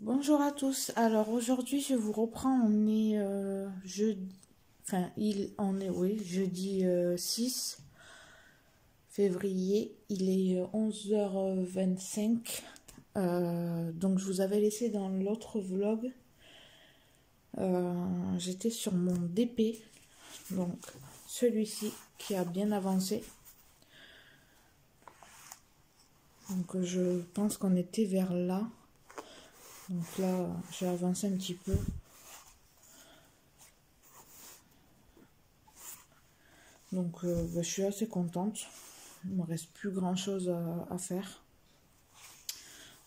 Bonjour à tous. Alors aujourd'hui, je vous reprends. On est jeudi, jeudi 6 février. Il est 11h25. Donc je vous avais laissé dans l'autre vlog. J'étais sur mon DP, donc celui-ci qui a bien avancé. Donc je pense qu'on était vers là. Donc là, j'ai avancé un petit peu. Donc je suis assez contente. Il ne me reste plus grand chose à faire.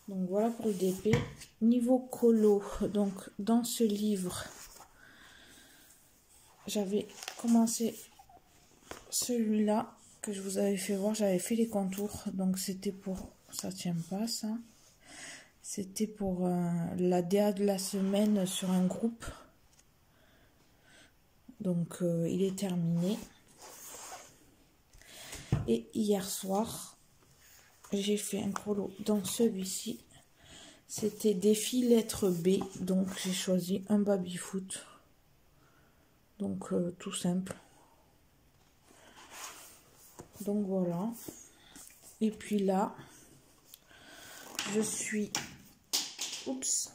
Donc voilà pour le DP. Niveau colo, donc dans ce livre, j'avais commencé celui-là que je vous avais fait voir. J'avais fait les contours. Donc c'était pour... Ça tient pas ça. C'était pour la DA de la semaine sur un groupe. Donc il est terminé. Et hier soir, j'ai fait un colo dans celui-ci. C'était défi lettre B. Donc j'ai choisi un baby-foot. Donc tout simple. Donc voilà. Et puis là, je suis... Oups,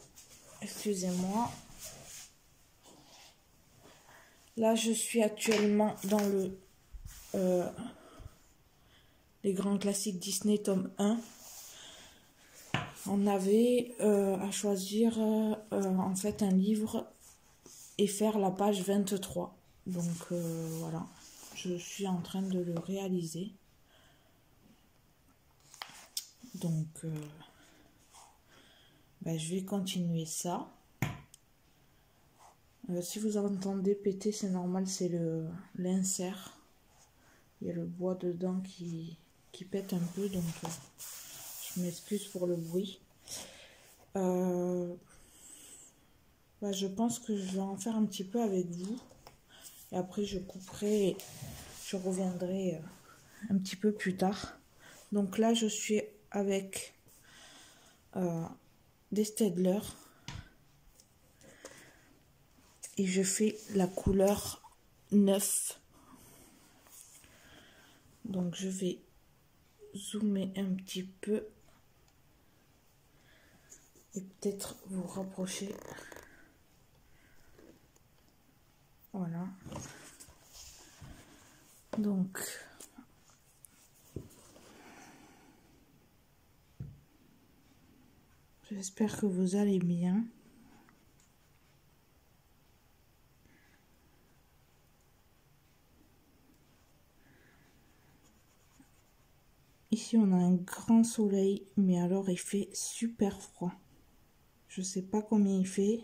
excusez-moi. Là, je suis actuellement dans le... les grands classiques Disney tome 1. On avait à choisir en fait un livre et faire la page 23. Donc voilà, je suis en train de le réaliser. Donc je vais continuer ça. Si vous entendez péter, c'est normal, c'est l'insert. Il y a le bois dedans qui pète un peu, donc je m'excuse pour le bruit. Je pense que je vais en faire un petit peu avec vous. Et après, je couperai et je reviendrai un petit peu plus tard. Donc là, je suis avec des Staedtler. Et je fais la couleur 9. Donc je vais zoomer un petit peu. Et peut-être vous rapprocher. Voilà. Donc, j'espère que vous allez bien. Ici, on a un grand soleil, mais alors il fait super froid. Je sais pas combien il fait,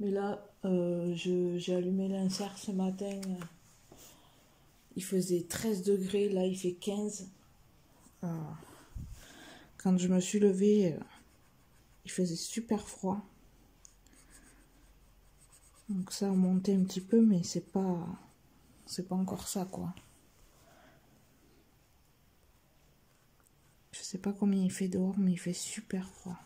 mais là, j'ai allumé l'insert ce matin. Il faisait 13 degrés, là il fait 15. Quand je me suis levée, il faisait super froid. Donc ça a monté un petit peu, mais c'est pas encore ça, quoi. Je sais pas combien il fait dehors, mais il fait super froid.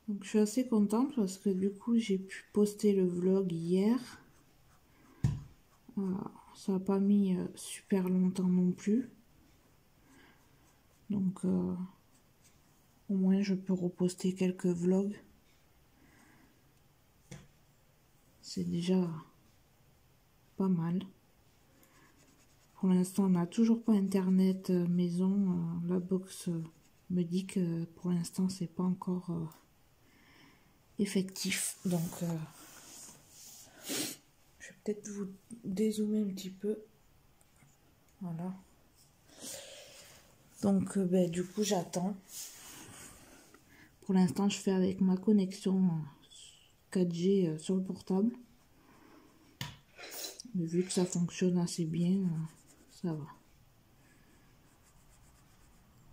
Donc je suis assez contente parce que du coup j'ai pu poster le vlog hier. Ça n'a pas mis super longtemps non plus. Donc au moins je peux reposter quelques vlogs. C'est déjà pas mal. Pour l'instant on n'a toujours pas internet maison. La box me dit que pour l'instant c'est pas encore effectif. Donc je vais peut-être vous dézoomer un petit peu. Voilà. Donc ben, du coup j'attends. Pour l'instant je fais avec ma connexion 4G sur le portable. Mais vu que ça fonctionne assez bien, ça va.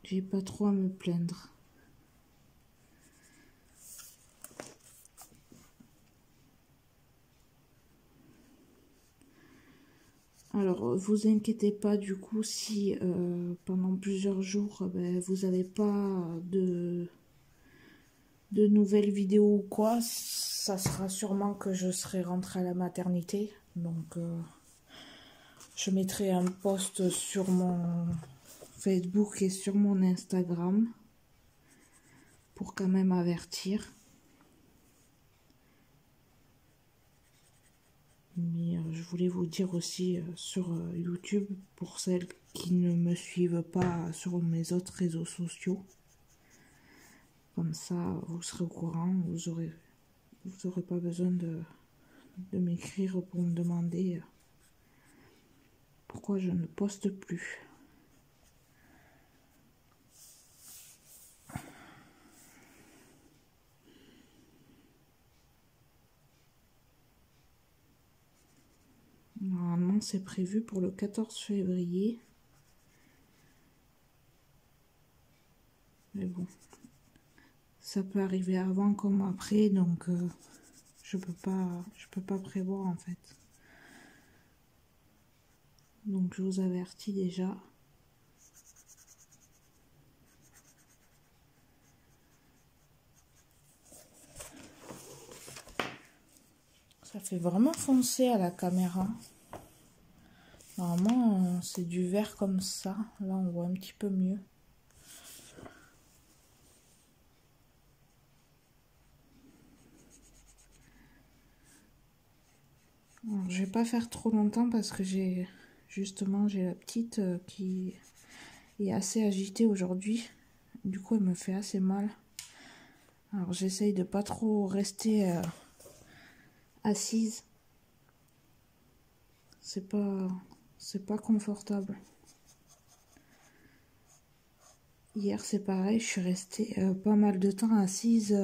J'ai pas trop à me plaindre. Alors, vous inquiétez pas du coup si pendant plusieurs jours ben, vous n'avez pas de nouvelles vidéos ou quoi. Ça sera sûrement que je serai rentrée à la maternité. Donc, je mettrai un post sur mon Facebook et sur mon Instagram pour quand même avertir. Mais je voulais vous dire aussi sur YouTube, pour celles qui ne me suivent pas sur mes autres réseaux sociaux. Comme ça, vous serez au courant, vous aurez pas besoin de m'écrire pour me demander pourquoi je ne poste plus. Normalement, c'est prévu pour le 14 février. Mais bon, ça peut arriver avant comme après, donc je peux pas prévoir en fait. Donc je vous avertis déjà. Ça fait vraiment foncer à la caméra. Normalement, c'est du vert comme ça. Là, on voit un petit peu mieux. Alors, je vais pas faire trop longtemps parce que j'ai la petite qui est assez agitée aujourd'hui. Du coup, elle me fait assez mal. Alors, j'essaye de pas trop rester assise. C'est pas confortable. Hier, c'est pareil, je suis restée pas mal de temps assise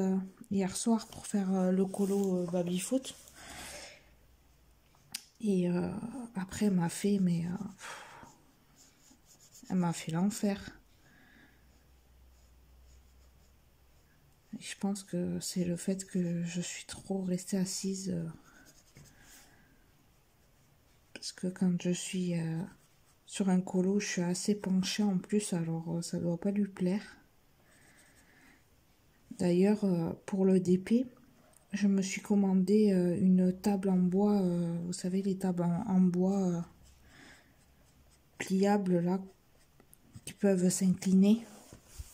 hier soir pour faire le colo baby-foot. Et après, elle m'a fait, elle m'a fait l'enfer. Je pense que c'est le fait que je suis trop restée assise. Parce que quand je suis sur un colo, je suis assez penchée en plus, alors ça doit pas lui plaire. D'ailleurs, pour le DP, je me suis commandé une table en bois, vous savez, les tables en bois pliables là, qui peuvent s'incliner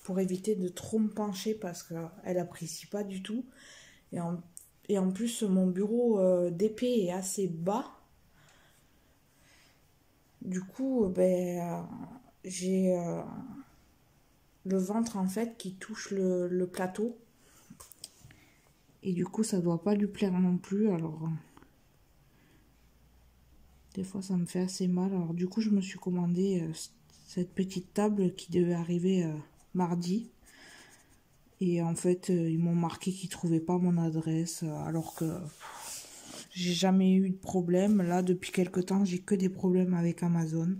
pour éviter de trop me pencher parce qu'elle apprécie pas du tout. Et en plus, mon bureau d'épée est assez bas. Du coup, j'ai le ventre en fait qui touche le plateau. Et du coup, ça doit pas lui plaire non plus. Alors, des fois, ça me fait assez mal. Alors, du coup, je me suis commandé cette petite table qui devait arriver mardi. Et en fait, ils m'ont marqué qu'ils trouvaient pas mon adresse. Alors que j'ai jamais eu de problème. Là, depuis quelque temps, j'ai que des problèmes avec Amazon.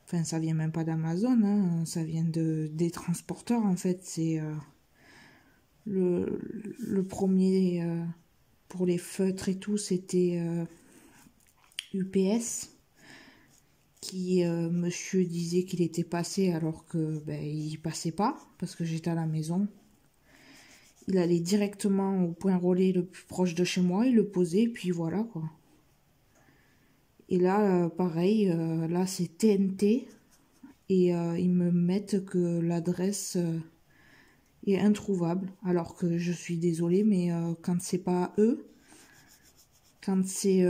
Enfin, ça vient même pas d'Amazon, hein. Ça vient des transporteurs, en fait. C'est le premier pour les feutres et tout, c'était UPS. Qui, monsieur disait qu'il était passé alors que il passait pas, parce que j'étais à la maison. Il allait directement au point relais le plus proche de chez moi, il le posait, puis voilà, quoi. Et là, pareil, là c'est TNT, et ils me mettent que l'adresse est introuvable, alors que je suis désolée, mais quand c'est pas eux, quand c'est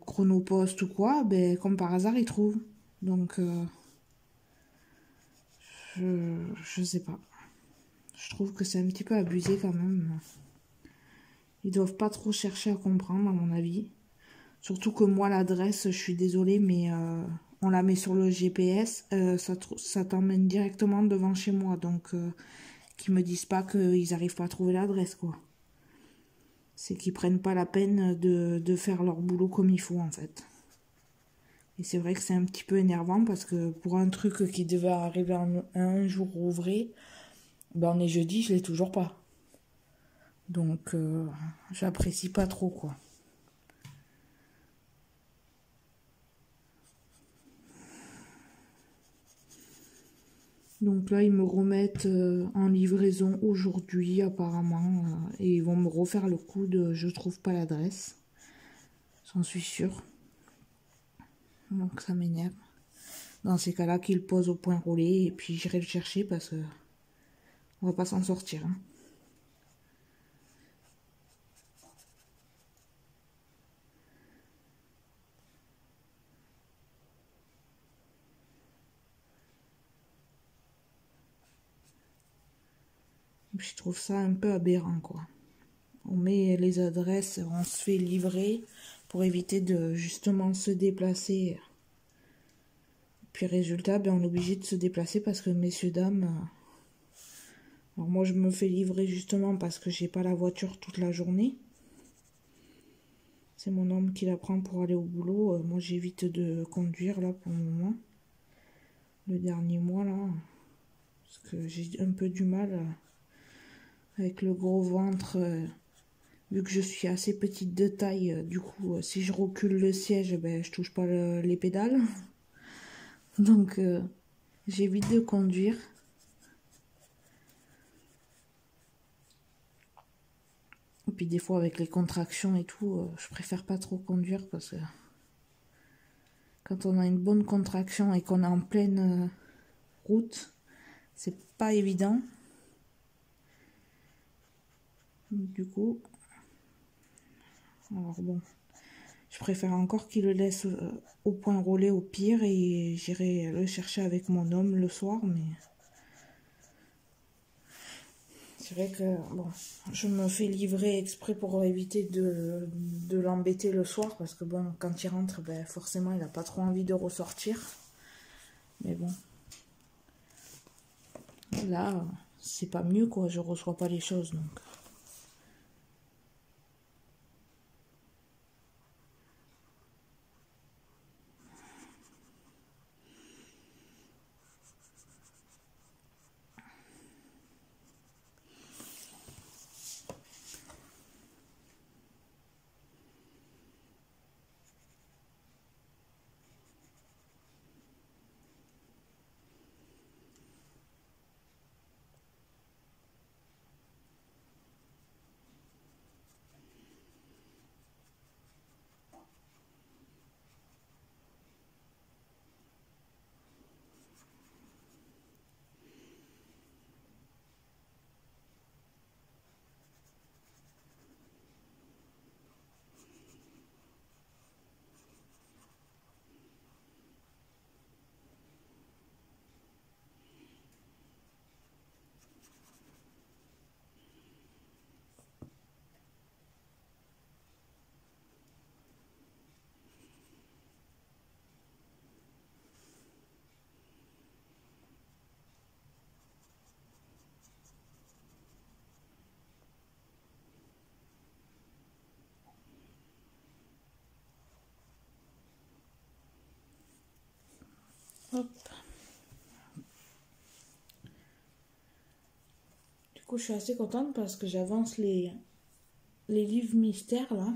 Chronopost ou quoi, comme par hasard, ils trouvent. Donc, je sais pas. Je trouve que c'est un petit peu abusé quand même. Ils doivent pas trop chercher à comprendre, à mon avis. Surtout que moi, l'adresse, je suis désolée, mais on la met sur le GPS, ça t'emmène directement devant chez moi. Donc, qu'ils me disent pas qu'ils arrivent pas à trouver l'adresse, quoi. C'est qu'ils prennent pas la peine de faire leur boulot comme il faut, en fait. Et c'est vrai que c'est un petit peu énervant parce que pour un truc qui devait arriver un jour ouvré, ben on est jeudi, je l'ai toujours pas. Donc, j'apprécie pas trop, quoi. Donc là, ils me remettent en livraison aujourd'hui, apparemment. Et ils vont me refaire le coup de je trouve pas l'adresse. J'en suis sûre. Donc ça m'énerve. Dans ces cas-là, qu'ils le posent au point roulé et puis j'irai le chercher parce que on va pas s'en sortir. Hein. Je trouve ça un peu aberrant, quoi. On met les adresses, on se fait livrer pour éviter de justement se déplacer. Puis résultat, ben, on est obligé de se déplacer parce que messieurs, dames... Alors moi, je me fais livrer justement parce que j'ai pas la voiture toute la journée. C'est mon homme qui la prend pour aller au boulot. Moi, j'évite de conduire là pour le moment. Le dernier mois là, parce que j'ai un peu du mal avec le gros ventre. Vu que je suis assez petite de taille, du coup, si je recule le siège, ben, je touche pas les pédales. Donc, j'évite de conduire. Et puis des fois, avec les contractions et tout, je préfère pas trop conduire parce que quand on a une bonne contraction et qu'on est en pleine route, c'est pas évident. Du coup, alors bon, je préfère encore qu'il le laisse au point relais au pire et j'irai le chercher avec mon homme le soir, mais c'est vrai que bon, je me fais livrer exprès pour éviter de l'embêter le soir parce que bon, quand il rentre, ben forcément il n'a pas trop envie de ressortir. Mais bon, là, c'est pas mieux quoi, je reçois pas les choses donc. Hop. Du coup, je suis assez contente parce que j'avance les livres mystères là.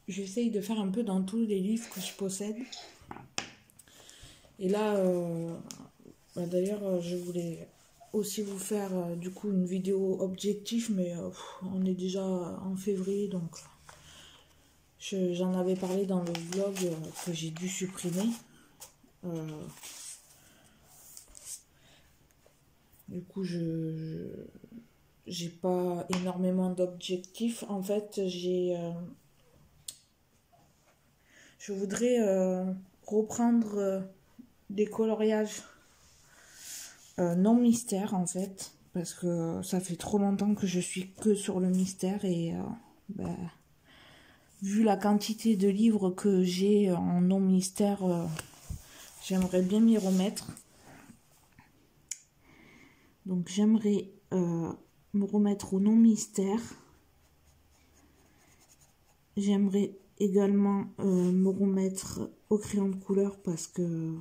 J'essaye de faire un peu dans tous les livres que je possède. Et là, bah d'ailleurs, je voulais aussi vous faire du coup une vidéo objectif, mais on est déjà en février, donc j'en avais parlé dans le vlog que j'ai dû supprimer. Du coup, j'ai pas énormément d'objectifs. En fait, je voudrais reprendre des coloriages non mystère en fait, parce que ça fait trop longtemps que je suis que sur le mystère et ben, vu la quantité de livres que j'ai en non mystère, j'aimerais bien m'y remettre. Donc j'aimerais me remettre au non mystère. J'aimerais également me remettre au crayon de couleur parce que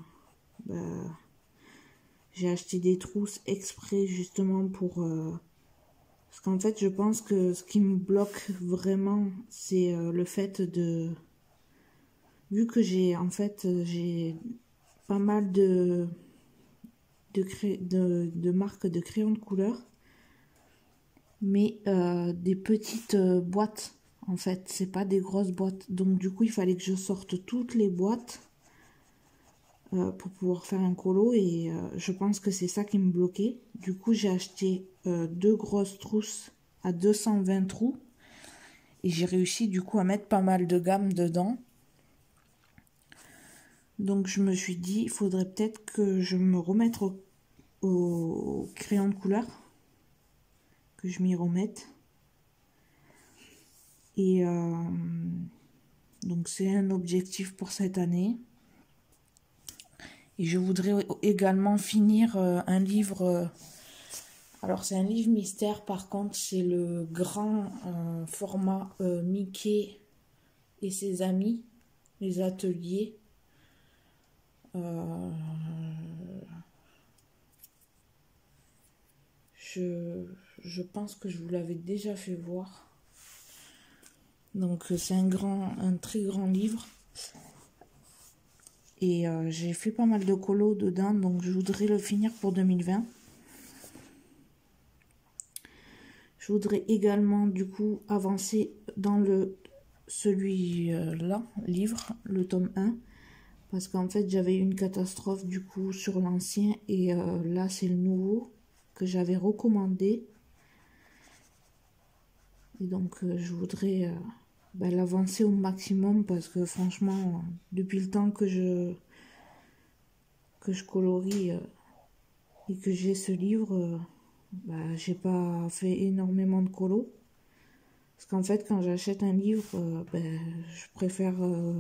j'ai acheté des trousses exprès justement pour... parce qu'en fait, je pense que ce qui me bloque vraiment, c'est le fait de... Vu que j'ai pas mal de marques de crayons de couleur, mais des petites boîtes. En fait, c'est pas des grosses boîtes. Donc du coup, il fallait que je sorte toutes les boîtes pour pouvoir faire un colo. Et je pense que c'est ça qui me bloquait. Du coup, j'ai acheté 2 grosses trousses à 220 trous. Et j'ai réussi du coup à mettre pas mal de gamme dedans. Donc je me suis dit, il faudrait peut-être que je me remette au crayon de couleur. Que je m'y remette. Et donc c'est un objectif pour cette année. Et je voudrais également finir un livre. Alors c'est un livre mystère, par contre c'est le grand format Mickey et ses amis, les ateliers. Je pense que je vous l'avais déjà fait voir. Donc c'est un très grand livre. Et j'ai fait pas mal de colos dedans, donc je voudrais le finir pour 2020. Je voudrais également du coup avancer dans celui-là, livre, le tome 1. Parce qu'en fait j'avais eu une catastrophe du coup sur l'ancien et là c'est le nouveau que j'avais recommandé. Et donc je voudrais l'avancer au maximum parce que franchement depuis le temps que je colorie et que j'ai ce livre, j'ai pas fait énormément de colos. Parce qu'en fait quand j'achète un livre, je préfère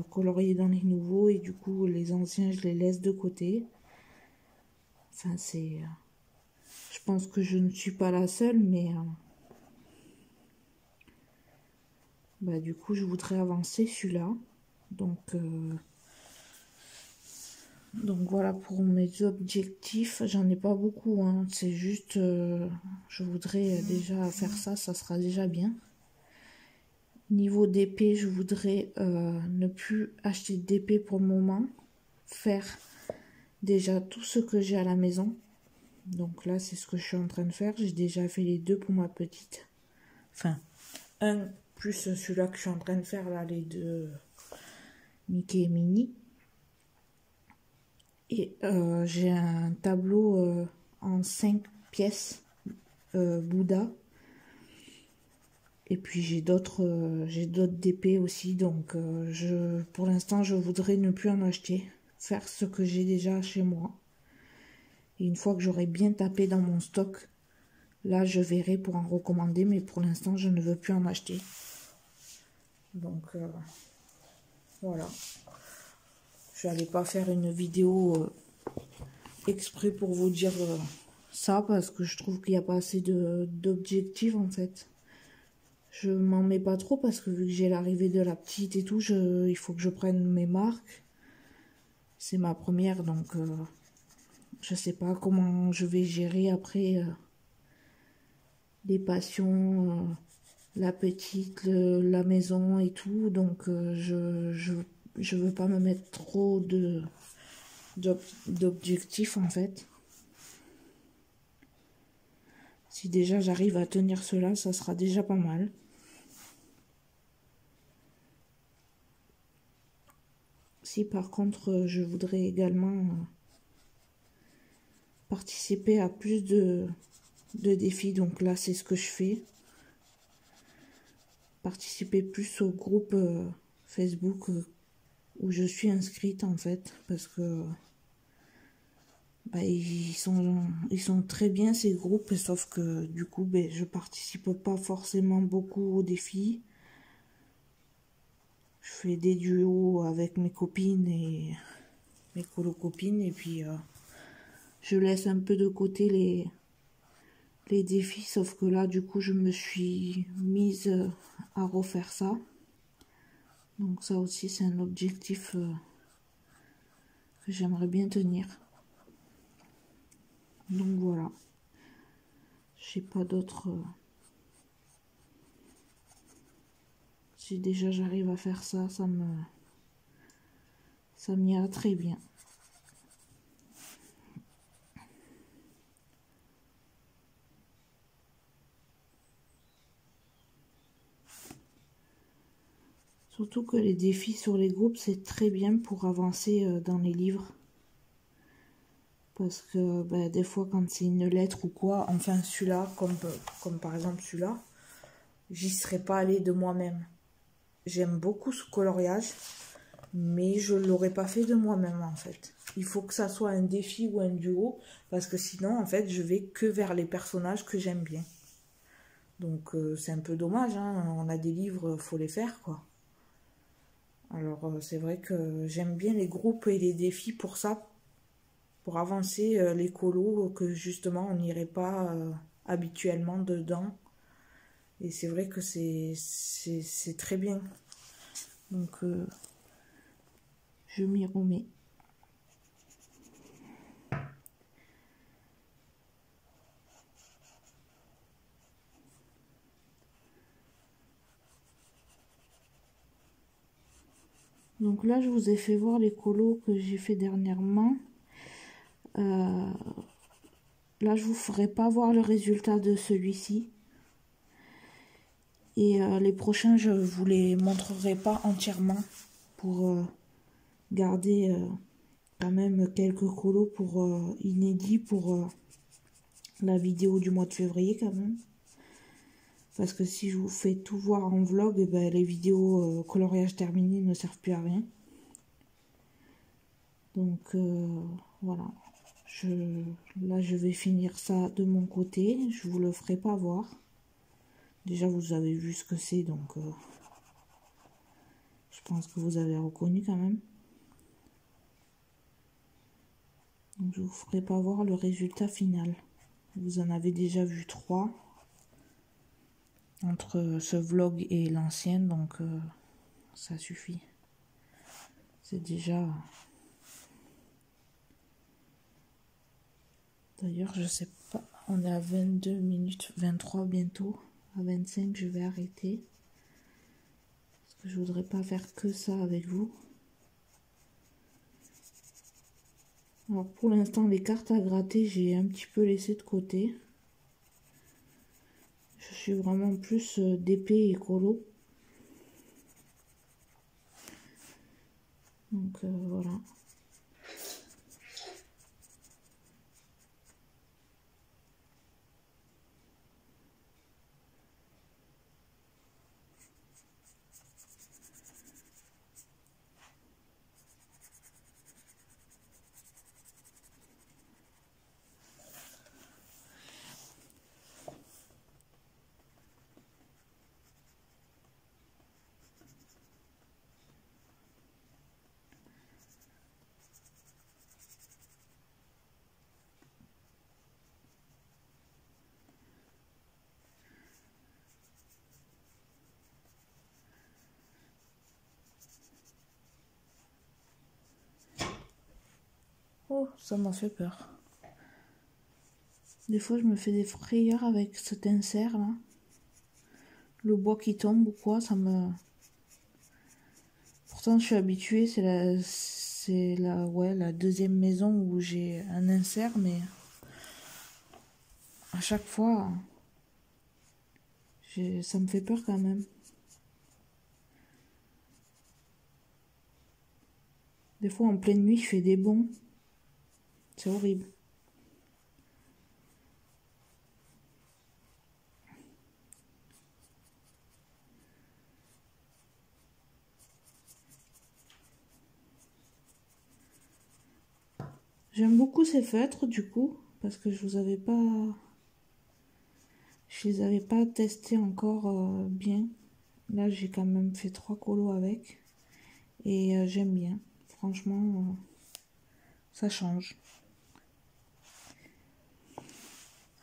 colorier dans les nouveaux et du coup les anciens je les laisse de côté. Enfin c'est... je pense que je ne suis pas la seule, mais du coup je voudrais avancer celui-là. Donc voilà pour mes objectifs. J'en ai pas beaucoup, hein. C'est juste je voudrais déjà faire ça sera déjà bien. Niveau d'épée, je voudrais ne plus acheter d'épée pour le moment. Faire déjà tout ce que j'ai à la maison. Donc là c'est ce que je suis en train de faire. J'ai déjà fait les 2 pour ma petite. Enfin, un plus celui-là que je suis en train de faire là, les 2 Mickey et Minnie. Et j'ai un tableau en 5 pièces Bouddha. Et puis j'ai d'autres d'épées aussi. Donc pour l'instant je voudrais ne plus en acheter. Faire ce que j'ai déjà chez moi. Et une fois que j'aurai bien tapé dans mon stock, là je verrai pour en recommander. Mais pour l'instant je ne veux plus en acheter. Donc voilà. Je n'allais pas faire une vidéo exprès pour vous dire ça parce que je trouve qu'il n'y a pas assez d'objectifs en fait. Je m'en mets pas trop parce que vu que j'ai l'arrivée de la petite et tout, il faut que je prenne mes marques. C'est ma première donc je sais pas comment je vais gérer après les passions, la petite, la maison et tout. Donc je veux pas me mettre trop d'objectifs en fait. Si déjà j'arrive à tenir cela, ça sera déjà pas mal. Si par contre je voudrais également participer à plus de défis, donc là c'est ce que je fais. Participer plus au groupe Facebook où je suis inscrite en fait, parce que ils sont très bien ces groupes, sauf que du coup je participe pas forcément beaucoup aux défis. je fais des duos avec mes copines et mes colo-copines. Et puis, je laisse un peu de côté les défis. Sauf que là, du coup, je me suis mise à refaire ça. Donc ça aussi, c'est un objectif que j'aimerais bien tenir. Donc voilà. Je sais pas d'autres... Si déjà j'arrive à faire ça, ça m'ira très bien. Surtout que les défis sur les groupes, c'est très bien pour avancer dans les livres. Parce que bah, des fois, quand c'est une lettre ou quoi, enfin celui-là, comme par exemple celui-là, j'y serais pas allée de moi-même. J'aime beaucoup ce coloriage, mais je ne l'aurais pas fait de moi-même en fait. Il faut que ça soit un défi ou un duo, parce que sinon, en fait, je vais que vers les personnages que j'aime bien. Donc c'est un peu dommage, hein. On a des livres, faut les faire quoi. Alors c'est vrai que j'aime bien les groupes et les défis pour ça, pour avancer les colos que justement on n'irait pas habituellement dedans. Et c'est vrai que c'est très bien. Donc je m'y remets. Donc là, je vous ai fait voir les colos que j'ai fait dernièrement. Là, je vous ferai pas voir le résultat de celui-ci. Et les prochains, je vous les montrerai pas entièrement pour garder quand même quelques colos pour inédits pour la vidéo du mois de février quand même. Parce que si je vous fais tout voir en vlog, et ben, les vidéos coloriage terminé ne servent plus à rien. Donc voilà. Là, je vais finir ça de mon côté. Je vous le ferai pas voir. Déjà, vous avez vu ce que c'est, donc je pense que vous avez reconnu quand même. Donc, je vous ferai pas voir le résultat final. Vous en avez déjà vu 3 entre ce vlog et l'ancien, donc ça suffit. C'est déjà... D'ailleurs, je sais pas, on est à 22 minutes 23 bientôt. À 25, je vais arrêter. Parce que je voudrais pas faire que ça avec vous. Alors pour l'instant, les cartes à gratter, j'ai un petit peu laissé de côté. Je suis vraiment plus d'épée et colo. Donc voilà. Oh, ça m'a fait peur. Des fois, je me fais des frayeurs avec cet insert là. Le bois qui tombe ou quoi, ça me... Pourtant, je suis habituée, ouais, la deuxième maison où j'ai un insert, mais à chaque fois, ça me fait peur quand même. Des fois, en pleine nuit, je fais des bonds. C'est horrible. J'aime beaucoup ces feutres du coup, parce que je les avais pas testés encore bien. Là, j'ai quand même fait 3 colos avec. Et j'aime bien. Franchement, ça change.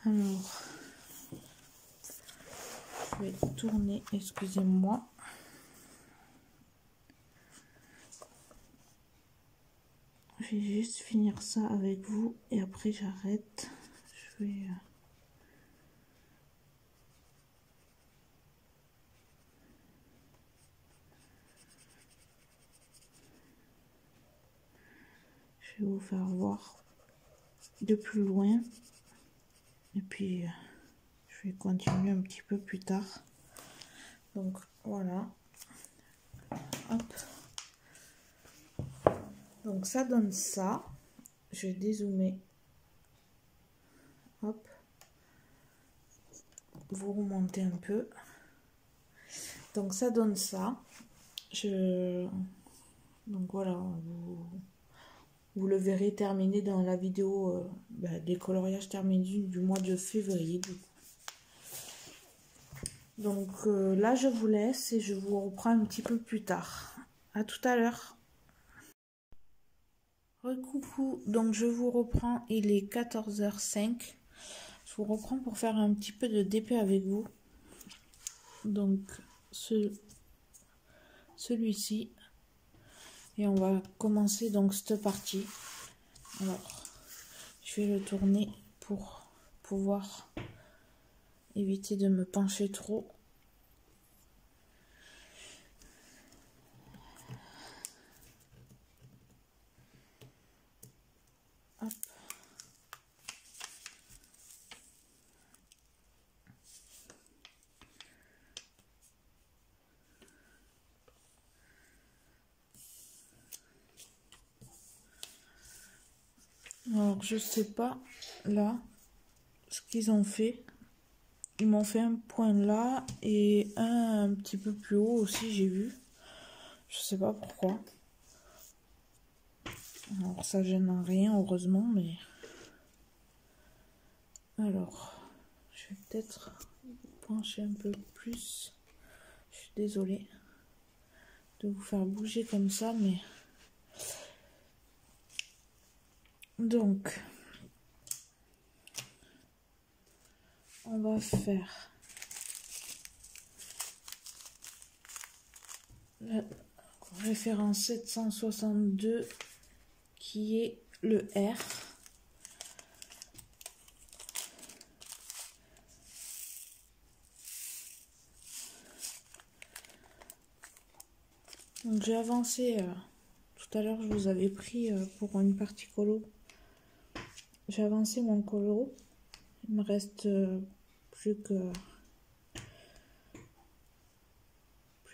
Alors, je vais tourner, excusez-moi. Je vais juste finir ça avec vous et après j'arrête. Je vais... Je vais vous faire voir de plus loin. Et puis, je vais continuer un petit peu plus tard. Donc, voilà. Hop. Donc, ça donne ça. Je vais dézoomer. Hop. Vous remontez un peu. Donc, ça donne ça. Donc, voilà. Vous le verrez terminé dans la vidéo des coloriages terminés du mois de février. Donc là, je vous laisse et je vous reprends un petit peu plus tard. À tout à l'heure. Recoucou, donc je vous reprends, il est 14h05. Je vous reprends pour faire un petit peu de DP avec vous. Donc celui-ci. Et on va commencer donc cette partie. Alors, je vais le tourner pour pouvoir éviter de me pencher trop. Hop. Alors, je sais pas là ce qu'ils ont fait. Ils m'ont fait un point là et un petit peu plus haut aussi, j'ai vu. Je sais pas pourquoi. Alors, ça gêne en rien, heureusement, mais... Alors, je vais peut-être pencher un peu plus. Je suis désolée de vous faire bouger comme ça, mais... Donc, on va faire la référence 762 qui est le R. Donc j'ai avancé, tout à l'heure je vous avais pris pour une partie colo. J'ai avancé mon colo. Il me reste plus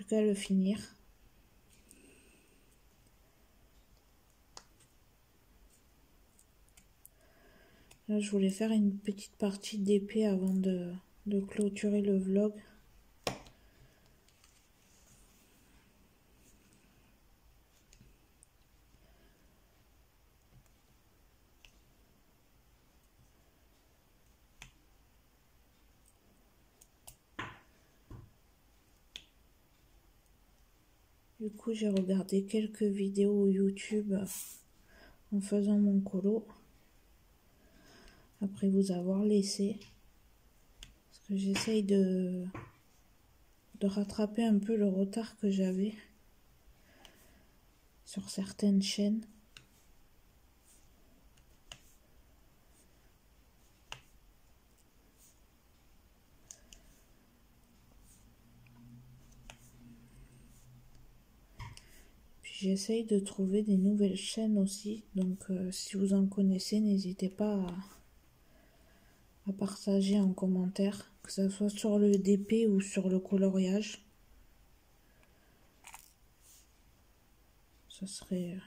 qu'à le finir. Là, je voulais faire une petite partie d'épée avant de clôturer le vlog. Du coup, j'ai regardé quelques vidéos YouTube en faisant mon colo. Après vous avoir laissé. Parce que j'essaye de rattraper un peu le retard que j'avais sur certaines chaînes. J'essaye de trouver des nouvelles chaînes aussi, donc si vous en connaissez, n'hésitez pas à partager en commentaire, que ce soit sur le DP ou sur le coloriage. Ce serait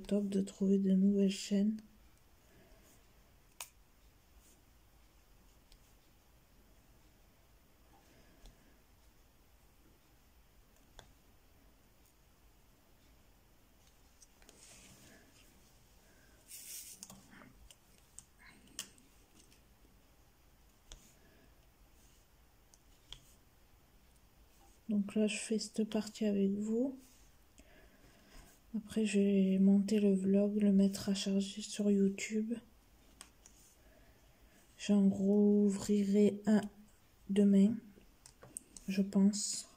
top de trouver de nouvelles chaînes. Donc là, je fais cette partie avec vous. Après, je vais monter le vlog, le mettre à charger sur YouTube. J'en rouvrirai un demain, je pense.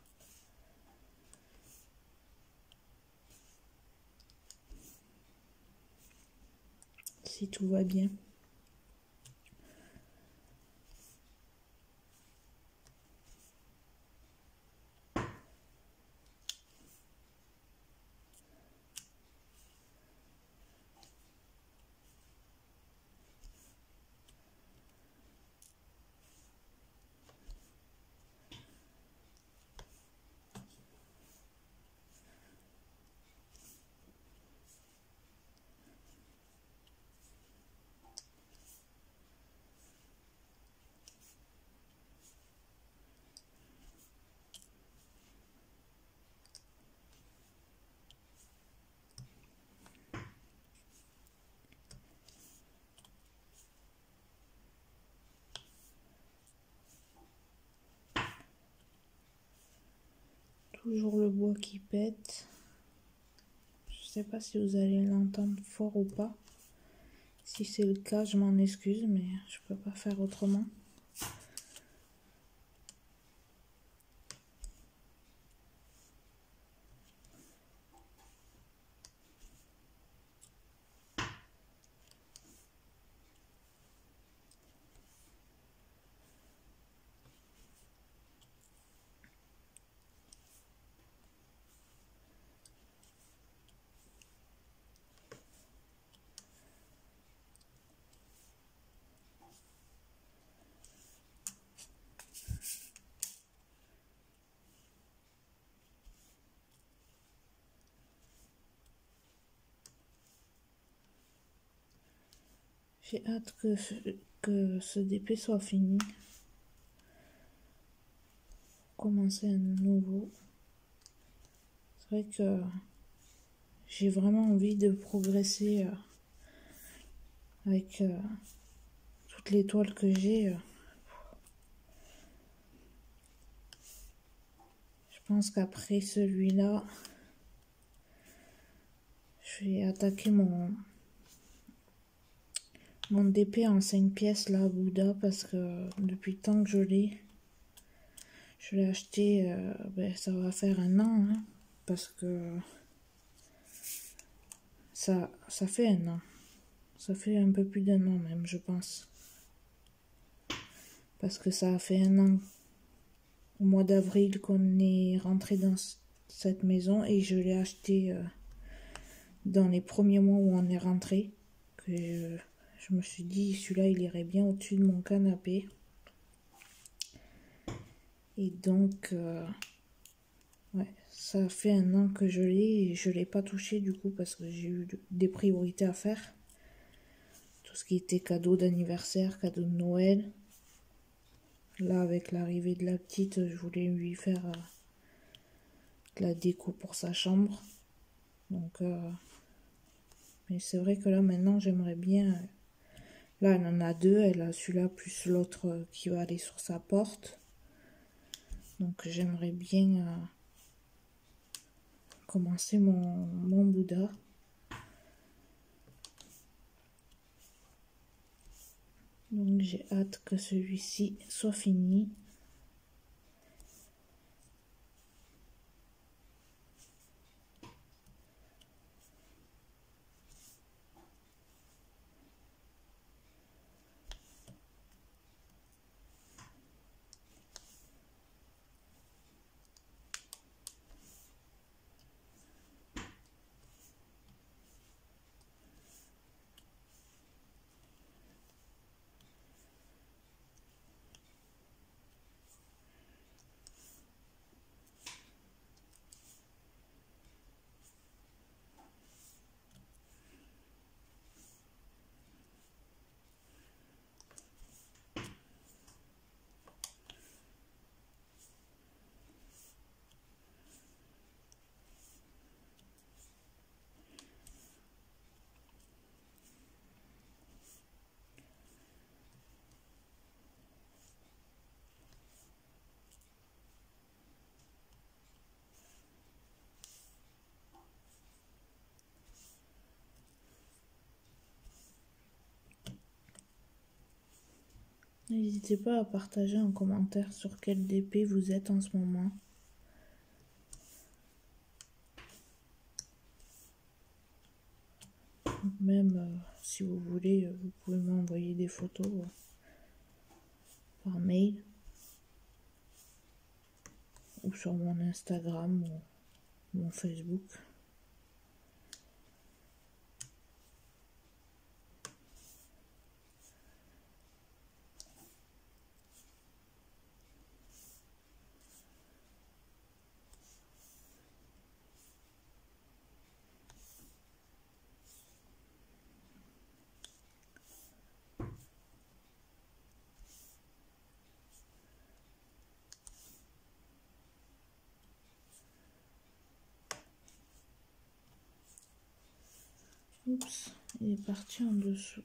Si tout va bien. Toujours le bois qui pète. Je sais pas si vous allez l'entendre fort ou pas. Si c'est le cas, je m'en excuse, mais je peux pas faire autrement. J'ai hâte que ce DP soit fini. Commencer un nouveau. C'est vrai que j'ai vraiment envie de progresser avec toutes les toiles que j'ai. Je pense qu'après celui-là, je vais attaquer mon DP en 5 pièces là, Bouddha, parce que depuis le temps que je l'ai acheté, ça va faire un an, hein, parce que ça fait un an. Ça fait un peu plus d'un an même, je pense. Parce que ça a fait un an au mois d'avril qu'on est rentré dans cette maison et je l'ai acheté dans les premiers mois où on est rentré. Que je me suis dit, celui-là, il irait bien au-dessus de mon canapé. Et donc, ouais, ça fait un an que je l'ai et je ne l'ai pas touché du coup parce que j'ai eu des priorités à faire. Tout ce qui était cadeau d'anniversaire, cadeau de Noël. Là, avec l'arrivée de la petite, je voulais lui faire de la déco pour sa chambre. Donc, mais c'est vrai que là, maintenant, j'aimerais bien... Là, elle en a deux. Elle a celui-là plus l'autre qui va aller sur sa porte. Donc, j'aimerais bien commencer mon Bouddha. Donc, j'ai hâte que celui-ci soit fini. N'hésitez pas à partager en commentaire sur quel DP vous êtes en ce moment. Même si vous voulez, vous pouvez m'envoyer des photos par mail ou sur mon Instagram ou mon Facebook. Oups, il est parti en dessous.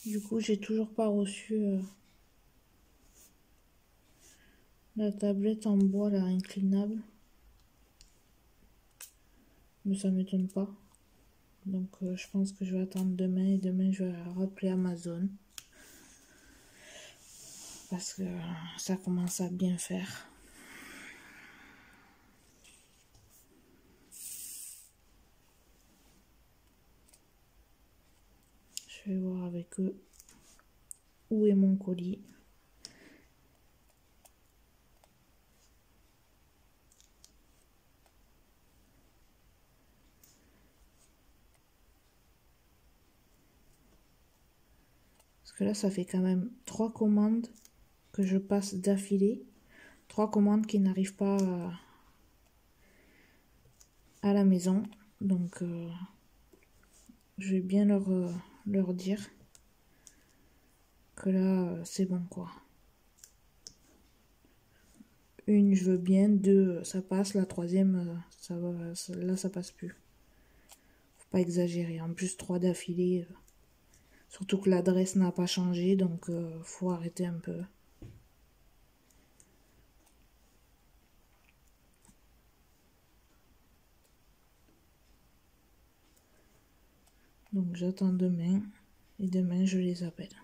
Du coup, j'ai toujours pas reçu la tablette en bois là, inclinable. Mais ça m'étonne pas. Donc je pense que je vais attendre demain et demain je vais rappeler Amazon. Parce que ça commence à bien faire. Je vais voir avec eux où est mon colis. Parce que là, ça fait quand même 3 commandes que je passe d'affilée. 3 commandes qui n'arrivent pas à la maison. Donc, je vais bien leur dire que là, c'est bon quoi. Une, je veux bien. 2, ça passe. La troisième, ça va, là, ça passe plus. Faut pas exagérer. En plus, 3 d'affilée. Surtout que l'adresse n'a pas changé. Donc, faut arrêter un peu. Donc, j'attends demain. Et demain, je les appelle.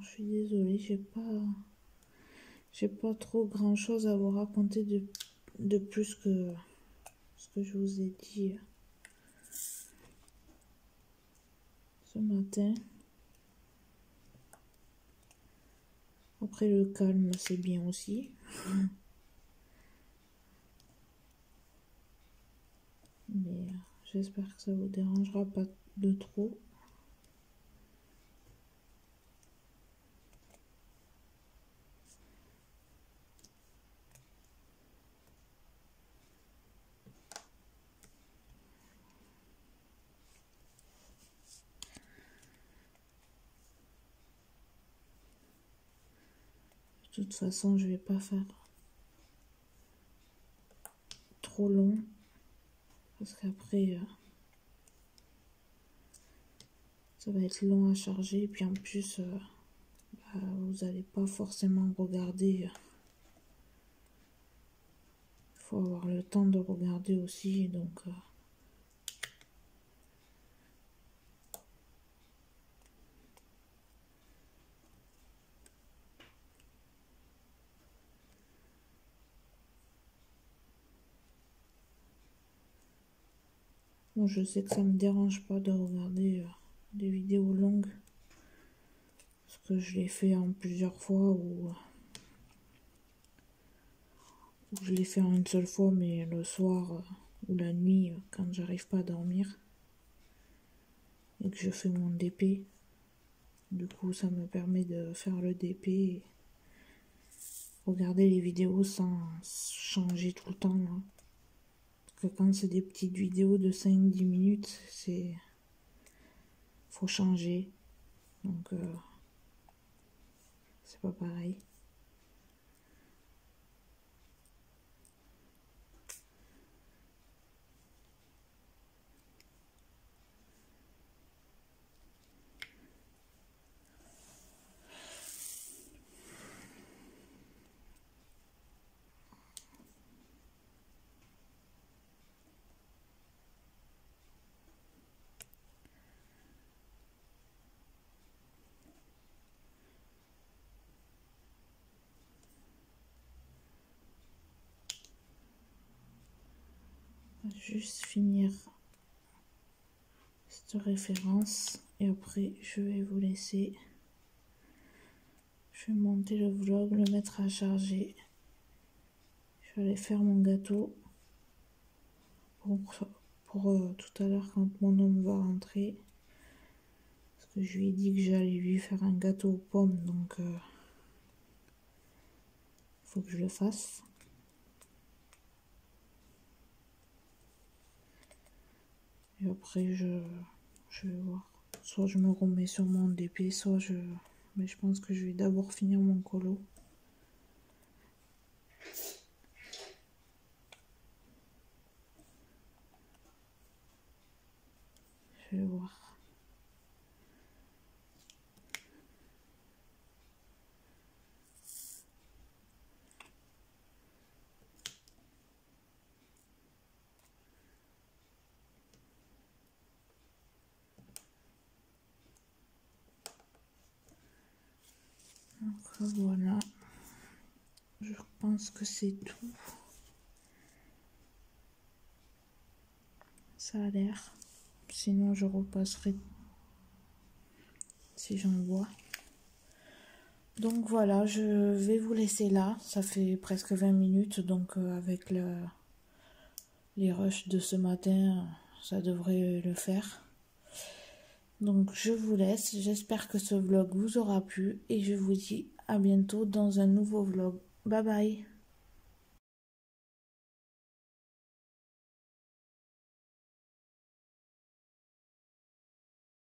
Je suis désolée, j'ai pas trop grand chose à vous raconter de plus que ce que je vous ai dit ce matin. Après le calme, c'est bien aussi. Mais j'espère que ça vous dérangera pas de trop. De toute façon, je vais pas faire trop long parce qu'après ça va être long à charger et puis en plus vous allez pas forcément regarder. Il faut avoir le temps de regarder aussi, donc bon, je sais que ça me dérange pas de regarder des vidéos longues parce que je l'ai fait en plusieurs fois ou je l'ai fait en une seule fois, mais le soir ou la nuit quand j'arrive pas à dormir et que je fais mon DP. Du coup, ça me permet de faire le DP et regarder les vidéos sans changer tout le temps. Là. Parce que quand c'est des petites vidéos de 5-10 minutes, faut changer. Donc, c'est pas pareil. Juste finir cette référence et après je vais vous laisser. Je vais monter le vlog, le mettre à charger. Je vais aller faire mon gâteau pour tout à l'heure quand mon homme va rentrer. Parce que je lui ai dit que j'allais lui faire un gâteau aux pommes, donc faut que je le fasse. Et après je vais voir. Soit je me remets sur mon DP, soit mais je pense que je vais d'abord finir mon colo. Je vais voir. Donc voilà. Je pense que c'est tout. Ça a l'air. Sinon je repasserai si j'en vois. Donc voilà, je vais vous laisser là. Ça fait presque 20 minutes, donc avec les rushs de ce matin, ça devrait le faire. Donc je vous laisse. J'espère que ce vlog vous aura plu et je vous dis à bientôt dans un nouveau vlog. Bye bye.